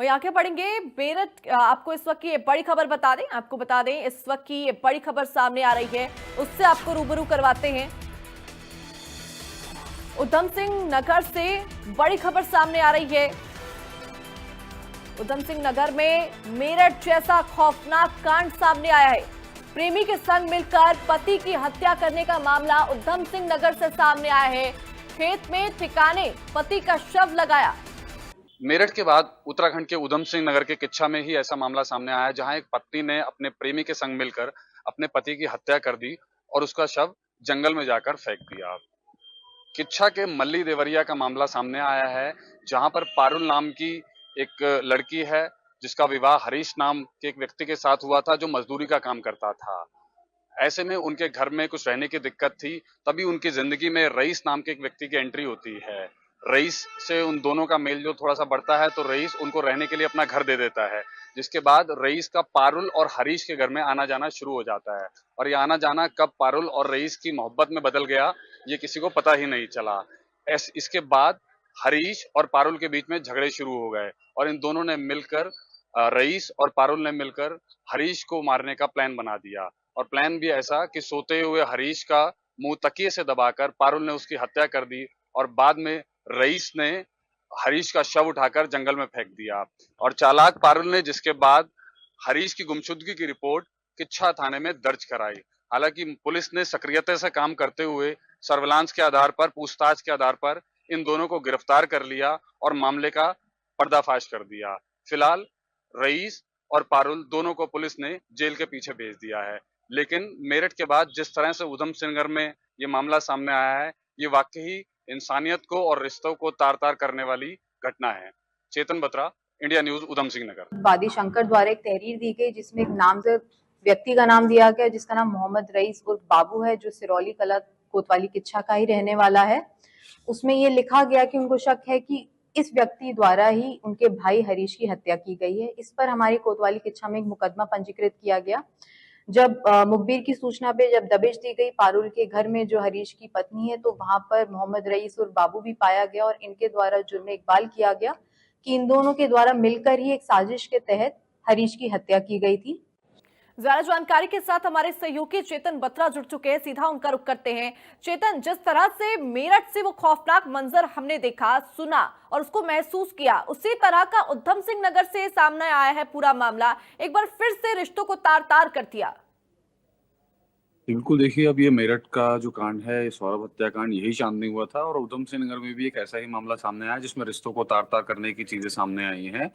वहीं आगे बढ़ेंगे मेरठ। आपको इस वक्त की ये बड़ी खबर बता दें इस वक्त की ये बड़ी खबर सामने आ रही है, उससे आपको रूबरू करवाते हैं। उधम सिंह नगर से बड़ी खबर सामने आ रही है। उधम सिंह नगर में मेरठ जैसा खौफनाक कांड सामने आया है। प्रेमी के संग मिलकर पति की हत्या करने का मामला उधम सिंह नगर से सामने आया है। खेत में ठिकाने पति का शव लगाया। मेरठ के बाद उत्तराखंड के उधम सिंह नगर के किच्छा में ही ऐसा मामला सामने आया, जहां एक पत्नी ने अपने प्रेमी के संग मिलकर अपने पति की हत्या कर दी और उसका शव जंगल में जाकर फेंक दिया। किच्छा के मल्ली देवरिया का मामला सामने आया है, जहां पर पारुल नाम की एक लड़की है, जिसका विवाह हरीश नाम के एक व्यक्ति के साथ हुआ था, जो मजदूरी का काम करता था। ऐसे में उनके घर में कुछ रहने की दिक्कत थी, तभी उनकी जिंदगी में रईस नाम के एक व्यक्ति की एंट्री होती है। रईस से उन दोनों का मेल जो थोड़ा सा बढ़ता है, तो रईस उनको रहने के लिए अपना घर दे देता है, जिसके बाद रईस का पारुल और हरीश के घर में आना जाना शुरू हो जाता है। और ये आना जाना कब पारुल और रईस की मोहब्बत में बदल गया, ये किसी को पता ही नहीं चला। इसके बाद हरीश और पारुल के बीच में झगड़े शुरू हो गए और इन दोनों ने मिलकर रईस और पारुल ने मिलकर हरीश को मारने का प्लान बना दिया। और प्लान भी ऐसा कि सोते हुए हरीश का मुंह तकिए से दबाकर पारुल ने उसकी हत्या कर दी और बाद में रईस ने हरीश का शव उठाकर जंगल में फेंक दिया। और चालाक पारुल ने जिसके बाद हरीश की गुमशुदगी की रिपोर्ट किच्छा थाने में दर्ज कराई। हालांकि पुलिस ने सक्रियता से काम करते हुए सर्विलांस के आधार पर, पूछताछ के आधार पर इन दोनों को गिरफ्तार कर लिया और मामले का पर्दाफाश कर दिया। फिलहाल रईस और पारुल दोनों को पुलिस ने जेल के पीछे भेज दिया है। लेकिन मेरठ के बाद जिस तरह से उधम सिंह नगर में ये मामला सामने आया है, ये वाकई इंसानियत को और रिश्तों को तार-तार करने वाली घटना है। चेतन बत्रा, इंडिया न्यूज, उधम सिंह नगर। वादी शंकर द्वारा एक तहरीर दी गई, जिसमें एक नामजद व्यक्ति का नाम दिया गया, जिसका नाम मोहम्मद रईस उर्फ बाबू है, जो सिरौली कला कोतवाली किच्छा का ही रहने वाला है। उसमें ये लिखा गया कि उनको शक है कि इस व्यक्ति द्वारा ही उनके भाई हरीश की हत्या की गई है। इस पर हमारी कोतवाली किच्छा में एक मुकदमा पंजीकृत किया गया। जब मुखबिर की सूचना पे जब दबिश दी गई पारुल के घर में, जो हरीश की पत्नी है, तो वहां पर मोहम्मद रईस और बाबू भी पाया गया और इनके द्वारा जुर्म इकबाल किया गया कि इन दोनों के द्वारा मिलकर ही एक साजिश के तहत हरीश की हत्या की गई थी। ज्यादा जानकारी के साथ हमारे सहयोगी चेतन बत्रा जुड़ चुके हैं, सीधा उनका रुख करते हैं। चेतन, जिस तरह से मेरठ से वो खौफनाक मंजर हमने देखा, सुना और उसको महसूस किया, उसी तरह का उधम सिंह नगर से सामने आया है पूरा मामला। एक बार फिर से रिश्तों को तार तार कर दिया। बिल्कुल, देखिए, अब ये मेरठ का जो कांड है, ये सौरभ हत्याकांड, यही चांदनी हुआ था और उधम सिंह नगर में भी एक ऐसा ही मामला सामने आया जिसमें रिश्तों को तार-तार करने की चीजें सामने आई हैं।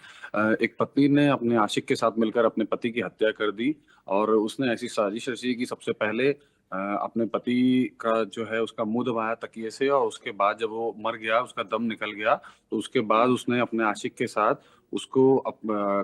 एक पत्नी ने अपने आशिक के साथ मिलकर अपने पति की हत्या कर दी और उसने ऐसी साजिश रची कि सबसे पहले अपने पति का जो है उसका मुंह दबाया तकिए से, और उसके बाद जब वो मर गया, उसका दम निकल गया, तो उसके बाद उसने अपने आशिक के साथ उसको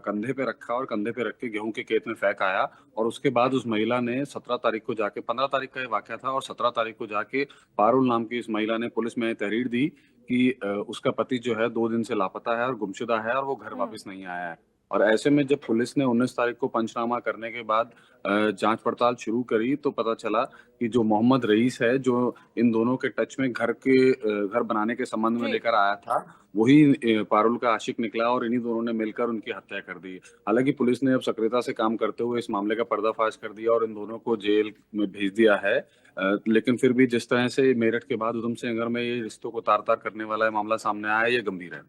कंधे पे रखा और कंधे पे रख के गेहूं के खेत में फेंक आया। और उसके बाद उस महिला ने 17 तारीख को जाके, 15 तारीख का ये वाकया था, और 17 तारीख को जाके पारुल नाम की इस महिला ने पुलिस में तहरीर दी कि उसका पति जो है 2 दिन से लापता है और गुमशुदा है और वो घर वापस नहीं आया है। और ऐसे में जब पुलिस ने 19 तारीख को पंचनामा करने के बाद जांच पड़ताल शुरू करी, तो पता चला कि जो मोहम्मद रईस है, जो इन दोनों के टच में घर बनाने के संबंध में जी। लेकर आया था, वही पारुल का आशिक निकला और इन्हीं दोनों ने मिलकर उनकी हत्या कर दी। हालांकि पुलिस ने अब सक्रियता से काम करते हुए इस मामले का पर्दाफाश कर दिया और इन दोनों को जेल में भेज दिया है। लेकिन फिर भी जिस तरह से मेरठ के बाद उधम सिंह नगर में ये रिश्तों को तार-तार करने वाला मामला सामने आया है, ये गंभीर है।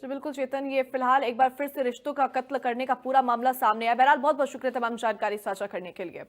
जी बिल्कुल चेतन, ये फिलहाल एक बार फिर से रिश्तों का कत्ल करने का पूरा मामला सामने आया। बहरहाल बहुत बहुत शुक्रिया तमाम जानकारी साझा करने के लिए।